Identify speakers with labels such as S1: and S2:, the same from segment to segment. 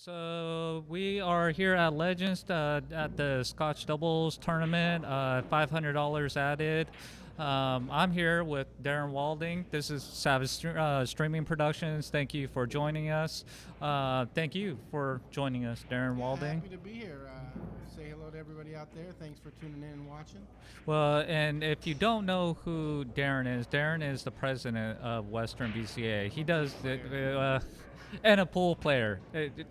S1: So we are here at Legends at the Scotch Doubles tournament. $500 added. I'm here with Darin Walding. This is Savage Streaming Productions. Thank you for joining us. Thank you for joining us, Darin
S2: Yeah,
S1: Walding.
S2: happy to be here. Say hello to everybody out there. Thanks for tuning in and watching.
S1: Well, and if you don't know who Darin is the president of Western BCA. He does it, and a pool player.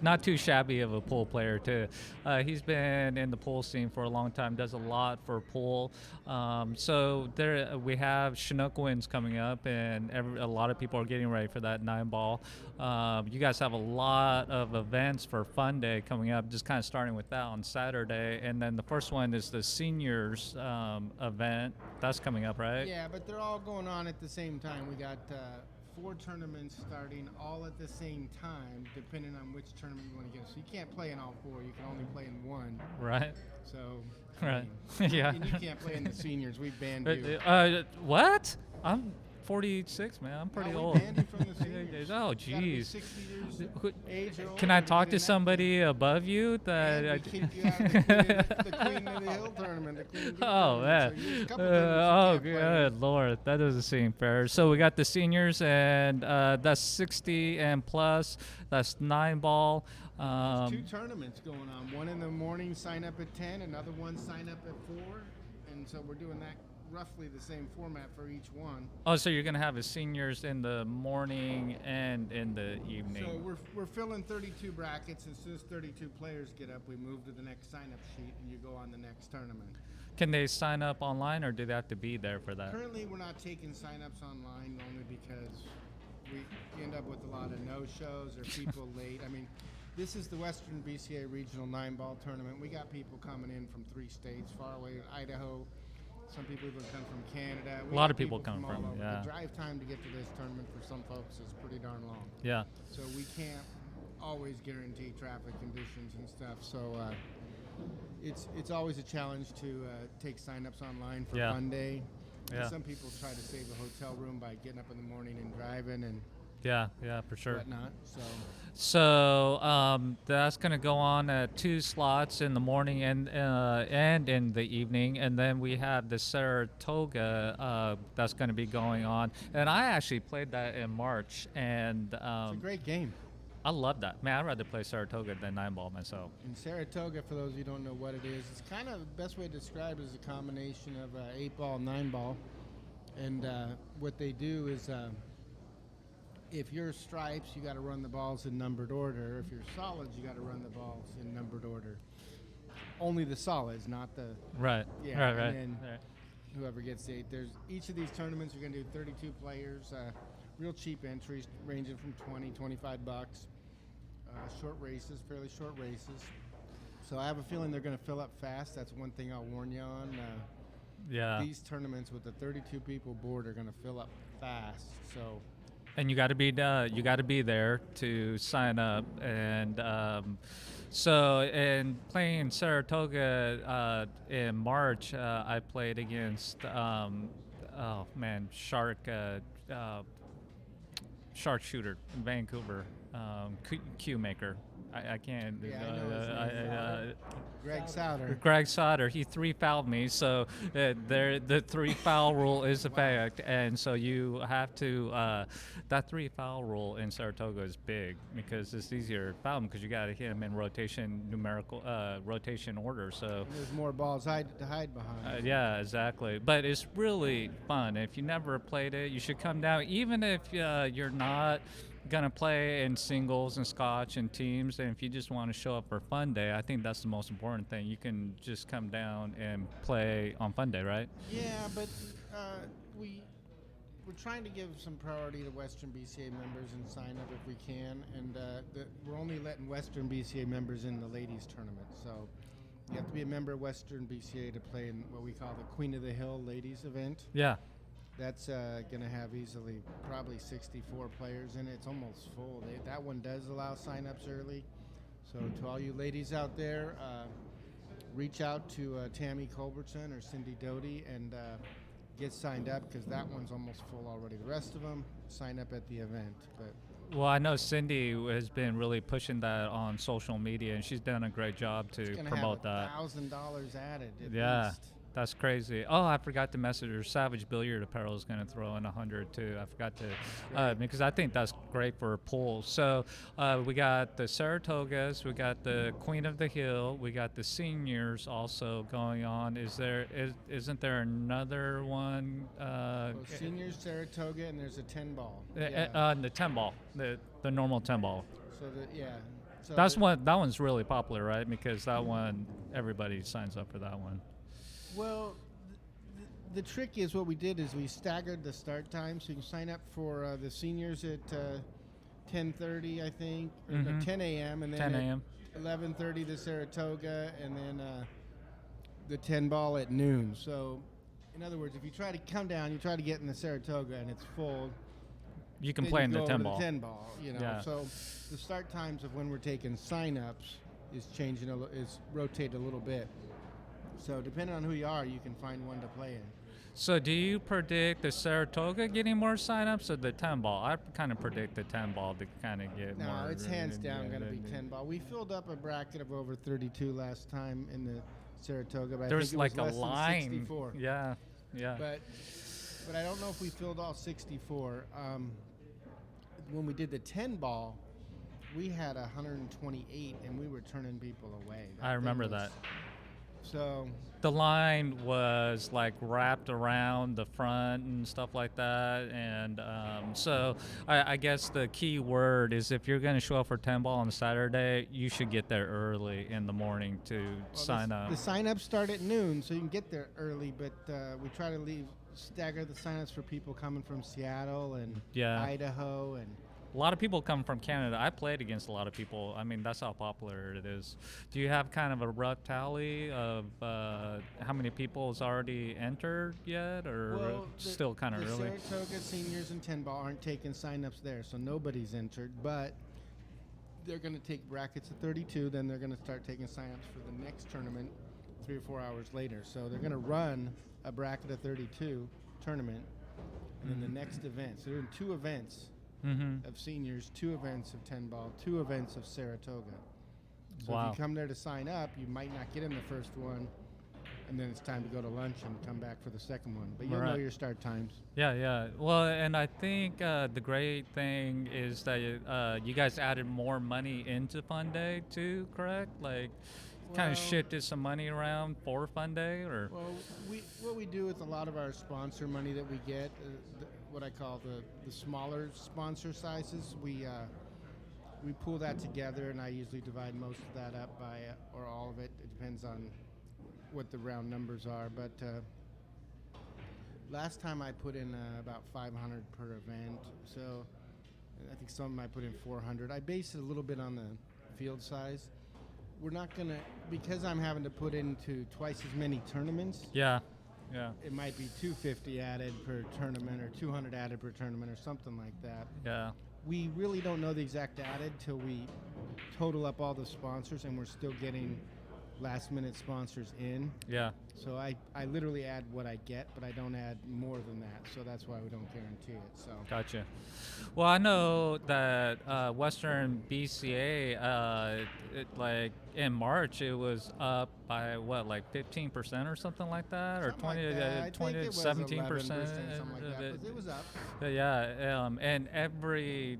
S1: Not too shabby of a pool player too. He's been in the pool scene for a long time. Does a lot for pool. So there we have Chinook wins coming up, and a lot of people are getting ready for that 9 ball. You guys have a lot of events for Fun Day coming up. Just kind of starting with that on Saturday, and then the first one is the seniors event. That's coming up, right?
S2: Yeah, but they're all going on at the same time. We got 4 tournaments starting all at the same time, depending on which tournament you want to go. So you can't play in all 4. You can only play in one.
S1: Right.
S2: So,
S1: Right.
S2: yeah.
S1: Yeah.
S2: And you can't play in the seniors. We banned you.
S1: What? I'm 46, man. I'm pretty
S2: No, we
S1: old.
S2: banned you from the seniors.
S1: Oh,
S2: You gotta be
S1: jeez.
S2: 60 years age or older
S1: Can I
S2: to
S1: talk
S2: get
S1: to
S2: in that
S1: somebody above you?
S2: And we kicked you out of the Queen of the Hill tournament. The Queen of the Hill
S1: Oh
S2: tournament.
S1: man!
S2: So there's a couple tournaments you can't play in.
S1: Good lord, that doesn't seem fair. So we got the seniors, and that's 60 and plus. That's 9 ball.
S2: There's 2 tournaments going on. One in the morning, sign up at 10. Another one, sign up at 4. And so we're doing that roughly the same format for each one.
S1: Oh, so you're gonna have the seniors in the morning and in the evening.
S2: So we're filling 32 brackets. As soon as 32 players get up, we move to the next sign-up sheet, and you go on the next tournament.
S1: Can they sign up online, or do they have to be there for that?
S2: Currently, we're not taking sign-ups online only because we end up with a lot of no-shows or people late. I mean, this is the Western BCA Regional 9-ball tournament. We got people coming in from 3 states, far away, Idaho. Some people even come from Canada.
S1: A lot of people come
S2: all
S1: from,
S2: over.
S1: yeah.
S2: The drive time to get to this tournament for some folks is pretty darn long.
S1: Yeah.
S2: So we can't always guarantee traffic conditions and stuff. So it's always a challenge to take sign-ups online for
S1: Yeah.
S2: Fun Day.
S1: Yeah.
S2: Some people try to save a hotel room by getting up in the morning and driving and
S1: Yeah, for sure.
S2: whatnot.
S1: So that's going to go on at 2 slots in the morning and in the evening, and then we have the Saratoga that's going to be going on. And I actually played that in March, and
S2: It's a great game.
S1: I love that. Man, I'd rather play Saratoga than 9-ball myself.
S2: In Saratoga, for those of you who don't know what it is, it's kind of the best way to describe it is a combination of 8-ball, 9-ball. And what they do is if you're stripes, you got to run the balls in numbered order. If you're solids, you got to run the balls in numbered order. Only the solids, not the
S1: Right.
S2: yeah.
S1: Right.
S2: And
S1: Right.
S2: then
S1: right.
S2: whoever gets the 8. There's each of these tournaments. You're going to do 32 players. Real cheap entries, ranging from 20, 25 bucks. Short races, fairly short races. So I have a feeling they're going to fill up fast. That's one thing I'll warn you on.
S1: Yeah.
S2: These tournaments with the 32 people board are going to fill up fast. So.
S1: And you got to be there to sign up, and so in playing Saratoga in March, I played against Sharpshooter in Vancouver, Q maker. I can't.
S2: Yeah, I know his name. Greg Sauter.
S1: Greg Sauter, he 3-fouled me, so the 3-foul rule is a fact, and so you have to. That 3-foul rule in Saratoga is big because it's easier to foul him because you got to hit him in rotation order. So
S2: There's more balls to hide behind.
S1: yeah, exactly. But it's really fun. If you never played it, you should come down. Even if you're not gonna play in singles and scotch and teams, and if you just want to show up for Fun Day, I think that's the most important thing. You can just come down and play on Fun Day, right?
S2: Yeah, but we're trying to give some priority to Western BCA members and sign up if we can, and we're only letting Western BCA members in the ladies tournament. So you have to be a member of Western BCA to play in what we call the Queen of the Hill ladies event.
S1: Yeah.
S2: That's going to have easily probably 64 players in it. It's almost full. That one does allow sign-ups early. So to all you ladies out there, reach out to Tammy Culbertson or Cindy Doty and get signed up because that one's almost full already. The rest of them, sign up at the event. But
S1: Well, I know Cindy has been really pushing that on social media, and she's done a great job
S2: It's
S1: to
S2: gonna have
S1: promote that.
S2: $1,000 added at
S1: Yeah,
S2: least.
S1: that's crazy. Oh, I forgot to message her. Savage Billiard Apparel is going to throw in 100 too. I forgot to,
S2: Great.
S1: because I think that's great for a pool. So we got the Saratogas, we got the Queen of the Hill, we got the seniors also going on. Isn't there another one?
S2: Well, seniors Saratoga, and there's a 10 ball.
S1: The 10 ball, the normal 10 ball.
S2: So yeah. So
S1: That's one. That one's really popular, right? Because that one, everybody signs up for that one.
S2: Well, the trick is what we did is we staggered the start time, so you can sign up for the seniors at 10:30, I think, or no, 10 a.m. and then
S1: 10
S2: at
S1: a.m.
S2: 11:30 the Saratoga, and then the 10 ball at noon. So, in other words, if you try to come down, you try to get in the Saratoga and it's full.
S1: You can
S2: then
S1: play
S2: you
S1: in
S2: go
S1: the
S2: over
S1: 10
S2: to
S1: ball.
S2: The 10 ball, you know.
S1: Yeah.
S2: So the start times of when we're taking sign-ups is changing is rotated a little bit. So depending on who you are, you can find one to play in.
S1: So do you predict the Saratoga getting more signups or the 10 ball? I kind of predict the 10 ball to kind of get
S2: No,
S1: more.
S2: it's hands down going to be 10 ball. We filled up a bracket of over 32 last time in the Saratoga, but I
S1: There's
S2: think it
S1: like
S2: was
S1: a
S2: less
S1: line.
S2: than 64.
S1: Yeah, yeah.
S2: But I don't know if we filled all 64. When we did the 10 ball, we had 128, and we were turning people away.
S1: I remember that.
S2: So
S1: The line was like wrapped around the front and stuff like that, and so I guess the key word is if you're going to show up for 10 ball on Saturday, you should get there early in the morning to sign up.
S2: The sign-ups start at noon, so you can get there early, but we try to stagger the sign-ups for people coming from Seattle and
S1: Yeah.
S2: Idaho and
S1: A lot of people come from Canada. I played against a lot of people. I mean, that's how popular it is. Do you have kind of a rough tally of how many people has already entered yet, or still kind of
S2: the
S1: early?
S2: Saratoga seniors and 10 ball aren't taking sign-ups there, so nobody's entered, but they're going to take brackets of 32, then they're going to start taking sign-ups for the next tournament 3 or 4 hours later. So they're going to run a bracket of 32 tournament, and then the next event. So they're doing 2 events of seniors, 2 events of 10 ball, 2 events of Saratoga. So if you come there to sign up, you might not get in the first one, and then it's time to go to lunch and come back for the second one. But you'll know your start times.
S1: Yeah, yeah. Well, and I think the great thing is that you guys added more money into Fun Day too, correct? Like, kind of shifted some money around for Fun Day, or?
S2: Well, what we do with a lot of our sponsor money that we get, what I call the smaller sponsor sizes, we pull that together, and I usually divide most of that up by, or all of it. It depends on what the round numbers are. But last time I put in about 500 per event. So I think some of them I put in 400. I base it a little bit on the field size. We're not gonna, because I'm having to put into twice as many tournaments.
S1: Yeah. Yeah.
S2: It might be 250 added per tournament or 200 added per tournament or something like that.
S1: Yeah.
S2: We really don't know the exact added till we total up all the sponsors, and we're still getting last minute sponsors in.
S1: Yeah.
S2: So I literally add what I get, but I don't add more than that. So that's why we don't guarantee it. So
S1: Gotcha. Well, I know that Western BCA, like in March, it was up by what, like 15% or something like that, or
S2: something like that. I
S1: 20
S2: think it was
S1: 17%.
S2: 11%, something like that. But it was up.
S1: Yeah, and every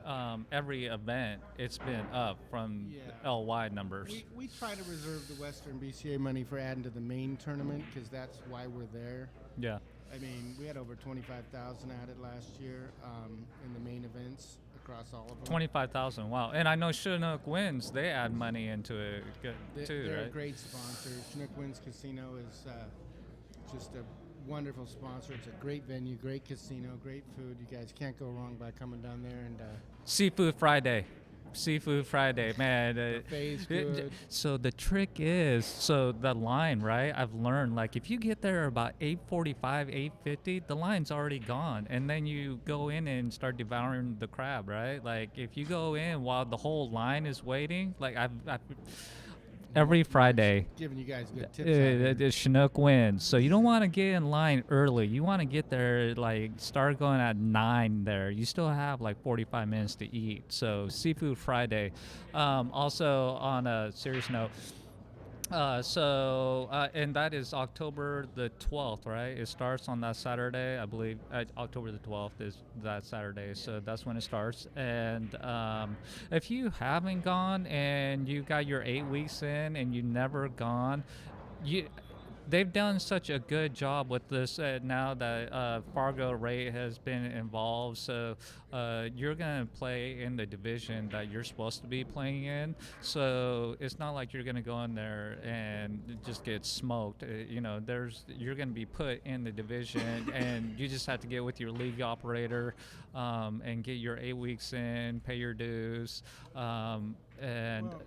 S1: event it's been up from LY numbers.
S2: We try to reserve the Western BCA money for adding to the main tournament because that's why we're there.
S1: Yeah.
S2: I mean, we had over 25,000 added last year in the main events across all of them.
S1: 25,000. Wow. And I know Chinook Wins, they add money into it too,
S2: they're
S1: right?
S2: a great sponsor. Chinook Wins Casino is just a wonderful sponsor. It's a great venue, great casino, great food. You guys can't go wrong by coming down there. And
S1: Seafood Friday, man.
S2: buffet's good.
S1: So the trick is, so the line, right? I've learned, like, if you get there about 8:45, 8:50, the line's already gone, and then you go in and start devouring the crab, right? Like, if you go in while the whole line is waiting, like I've every Friday.
S2: Giving you guys good tips. out here.
S1: Chinook wins. So you don't want to get in line early. You want to get there, like, start going at 9 there. You still have like 45 minutes to eat. So Seafood Friday. Also, on a serious note, and that is October the 12th, right? It starts on that Saturday, I believe. October the 12th is that Saturday, so that's when it starts. And if you haven't gone and you got your 8 weeks in and you never gone, you they've done such a good job with this now that Fargo rate has been involved. So you're going to play in the division that you're supposed to be playing in. So it's not like you're going to go in there and just get smoked. You're going to be put in the division, and you just have to get with your league operator and get your 8 weeks in, pay your dues, and
S2: Well,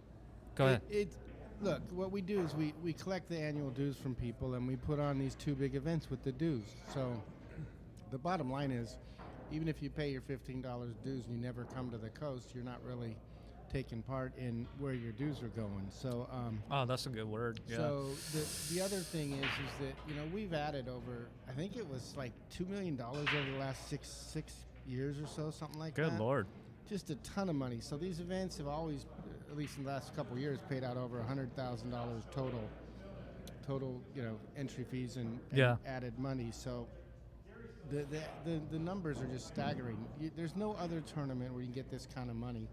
S1: go ahead.
S2: Look, what we do is we collect the annual dues from people, and we put on these 2 big events with the dues. So the bottom line is, even if you pay your $15 dues and you never come to the coast, you're not really taking part in where your dues are going. So
S1: Oh, that's a good word. Yeah.
S2: so the other thing is that we've added over, I think it was like $2 million over the last six years or so, something like that.
S1: Good Lord.
S2: Just a ton of money. So these events have always, at least in the last couple of years, paid out over $100,000 total, entry fees and
S1: Yeah.
S2: added money. So the numbers are just staggering. There's no other tournament where you can get this kind of money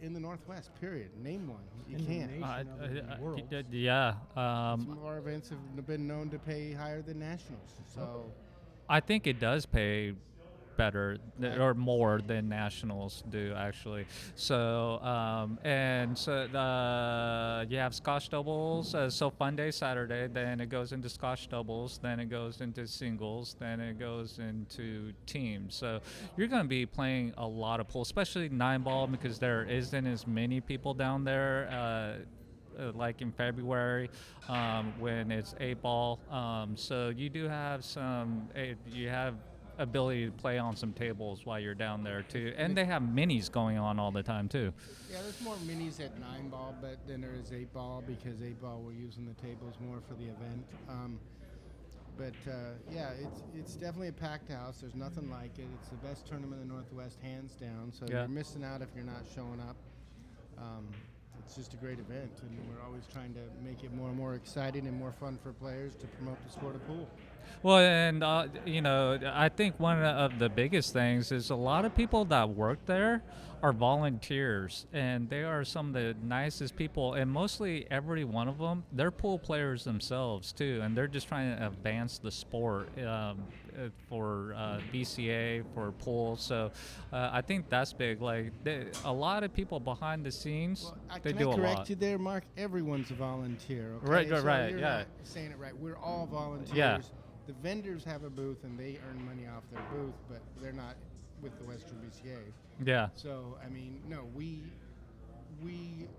S2: in the Northwest. Period. Name one. You
S3: In the
S2: can't.
S3: nation. other than the world.
S1: Yeah.
S2: Some of our events have been known to pay higher than nationals. So
S1: I think it does pay better or more than nationals do, actually. So you have Scotch doubles. So Fun Day Saturday, then it goes into Scotch doubles, then it goes into singles, then it goes into teams. So you're going to be playing a lot of pool, especially 9-ball, because there isn't as many people down there. Like in February, when it's 8-ball. So you do have you have ability to play on some tables while you're down there too, and they have minis going on all the time too.
S2: yeah, there's more minis at 9-ball, but then there is 8-ball because 8-ball we're using the tables more for the event. Yeah, it's definitely a packed house. There's nothing like it. It's the best tournament in the Northwest, hands down. So
S1: Yeah.
S2: you're missing out if you're not showing up. It's just a great event, and we're always trying to make it more and more exciting and more fun for players to promote the sport of pool.
S1: Well, and I think one of the biggest things is a lot of people that work there are volunteers, and they are some of the nicest people, and mostly every one of them, they're pool players themselves too, and they're just trying to advance the sport for BCA, for pool. So I think that's big. Like a lot of people behind the scenes,
S2: Well,
S1: they
S2: can
S1: do
S2: I
S1: a
S2: correct
S1: lot.
S2: you there, Mark? Everyone's a volunteer. Okay?
S1: Right,
S2: So
S1: right,
S2: you're
S1: yeah.
S2: not saying it right. We're all volunteers.
S1: Yeah.
S2: The vendors have a booth and they earn money off their booth, but they're not with the Western BCA.
S1: Yeah,
S2: So I mean, no, we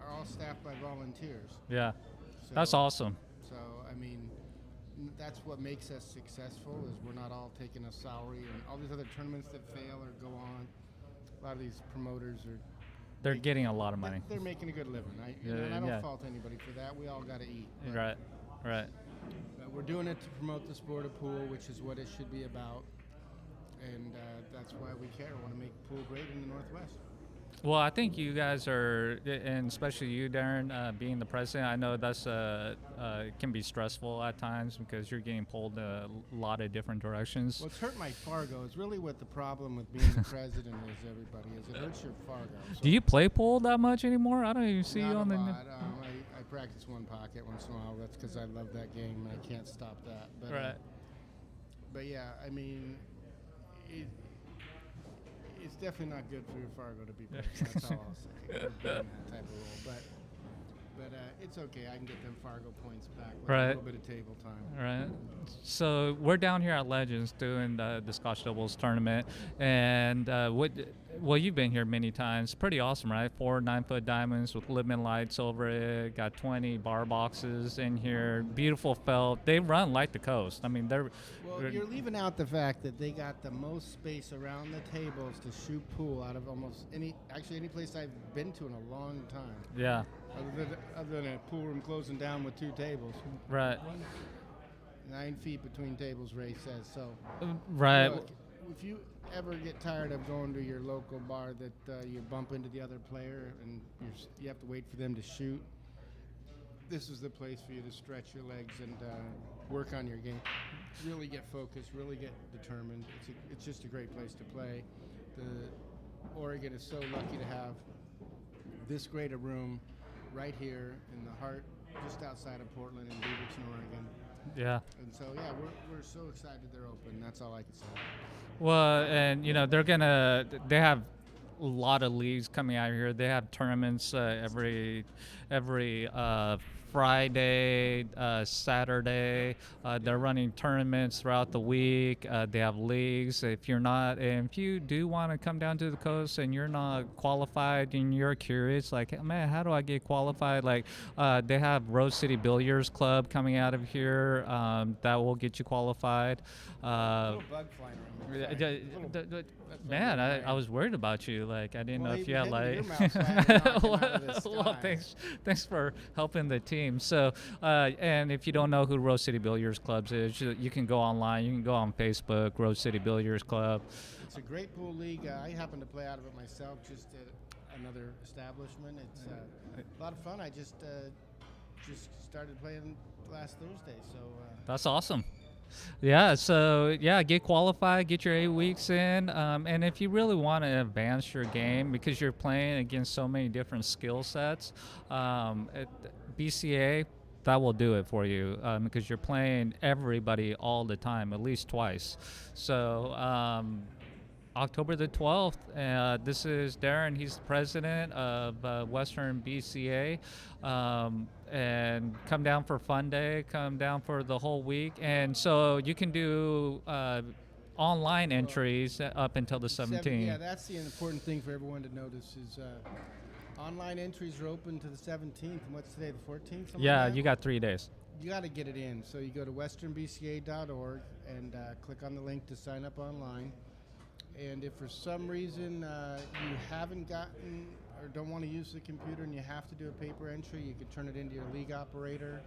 S2: are all staffed by volunteers.
S1: yeah,
S2: So,
S1: that's awesome.
S2: So I mean, that's what makes us successful is we're not all taking a salary, and all these other tournaments that fail or go on. A lot of these promoters are
S1: They're getting a lot of money.
S2: they're making a good living.
S1: Yeah,
S2: And I don't
S1: yeah.
S2: fault anybody for that. We all got to eat. But,
S1: Right, right.
S2: but we're doing it to promote the sport of pool, which is what it should be about. And that's why we care. We want to make pool great in the Northwest.
S1: Well, I think you guys are, and especially you, Darin, being the president. I know that's can be stressful at times because you're getting pulled a lot of different directions.
S2: What's hurt my Fargo is really what the problem with being the president is. Everybody is it hurts your Fargo. So
S1: Do you play pool that much anymore? I don't even see
S2: not
S1: you on
S2: a
S1: the.
S2: lot. I practice one pocket once in a while. That's because I love that game and I can't stop that. But,
S1: Right.
S2: But yeah, I mean, it's definitely not good for your Fargo to be president. That's all I'll say. Or be in that type of role. But it's okay. I can get them Fargo points back with a
S1: Right.
S2: little bit of table time.
S1: Right. So we're down here at Legends doing the Scotch Doubles tournament, and you've been here many times. Pretty awesome, right? 4 9-foot diamonds with limit lights over it. Got 20 bar boxes in here. Beautiful felt. They run like the coast. I mean, they're.
S2: Well, you're leaving out the fact that they got the most space around the tables to shoot pool out of almost any place I've been to in a long time.
S1: Yeah.
S2: other than a pool room closing down with 2 tables.
S1: Right.
S2: 9 feet between tables, Ray says. So,
S1: Right.
S2: look, if you ever get tired of going to your local bar that you bump into the other player and you have to wait for them to shoot, this is the place for you to stretch your legs and work on your game. Really get focused, really get determined. It's just a great place to play. Oregon is so lucky to have this great a room right here in the heart, just outside of Portland in Beaverton, Oregon.
S1: Yeah.
S2: And so, yeah, we're so excited they're open. That's all I can say.
S1: Well, and they have a lot of leagues coming out here. They have tournaments every Friday, Saturday. They're running tournaments throughout the week. They have leagues. If you do want to come down to the coast and you're not qualified and you're curious, like, man, how do I get qualified? Like, they have Rose City Billiards Club coming out of here that will get you qualified.
S2: A little bug flying around.
S1: Man, I was worried about you. Like, I didn't know if you had like. Well, thanks for helping the team. So, and if you don't know who Rose City Billiards Clubs is, you can go online. You can go on Facebook, Rose City Billiards Club.
S2: It's a great pool league. I happen to play out of it myself, just at another establishment. It's a lot of fun. I just started playing last Thursday, so.
S1: That's awesome. Yeah, so get qualified, get your 8 weeks in, and if you really want to advance your game because you're playing against so many different skill sets, at BCA, that will do it for you because you're playing everybody all the time, at least twice. So October the 12th, this is Darin. He's the president of Western BCA. And come down for Fun Day, come down for the whole week. And so you can do online entries up until the 17th.
S2: Yeah, that's the important thing for everyone to notice is online entries are open to the 17th. And what's today, the 14th?
S1: Yeah, you got 3 days.
S2: You got to get it in. So you go to westernbca.org and click on the link to sign up online. And if for some reason you haven't gotten or don't want to use the computer and you have to do a paper entry, you could turn it into your league operator.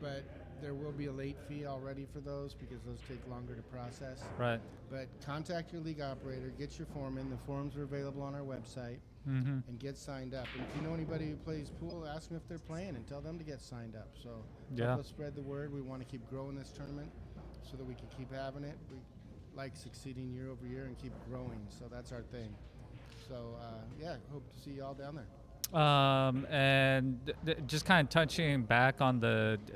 S2: But there will be a late fee already for those because those take longer to process.
S1: Right.
S2: But contact your league operator, get your form in. The forms are available on our website, and get signed up. And if you know anybody who plays pool, ask them if they're playing and tell them to get signed up. So help us spread the word. We want to keep growing this tournament so that we can keep having it. We like succeeding year over year and keep growing. So that's our thing. So, hope to see you all down there.
S1: And just kind of touching back on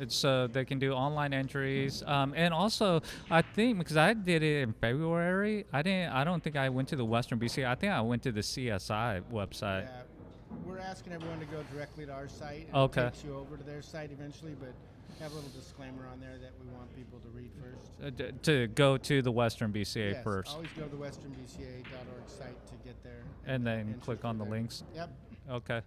S1: so they can do online entries. And also, I think because I did it in February, I don't think I went to the Western BCA. I think I went to the CSI website.
S2: Yeah, we're asking everyone to go directly to our site. And
S1: Okay.
S2: It takes you over to their site eventually, but have a little disclaimer on there that we want people to read first.
S1: To go to the Western BCA
S2: Yes,
S1: first.
S2: always go to the westernbca.org site to get there.
S1: And then click on the
S2: there.
S1: links.
S2: Yep.
S1: Okay.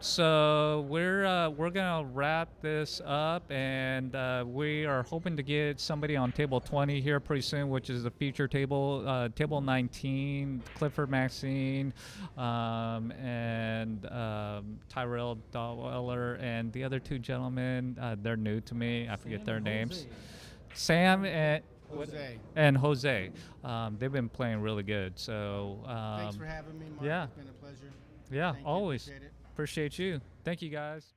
S1: So we're gonna wrap this up, and we are hoping to get somebody on table 20 here pretty soon, which is the feature table. Table 19, Clifford Maxine, and Tyrell Dweller, and the other 2 gentlemen. They're new to me. I forget their names. Sam and
S2: Jose.
S1: And Jose. They've been playing really good. So
S2: Thanks for having me, Mark.
S1: yeah.
S2: It's been a pleasure.
S1: Yeah,
S2: Thank you.
S1: always.
S2: Appreciate it.
S1: Appreciate you. Thank you, guys.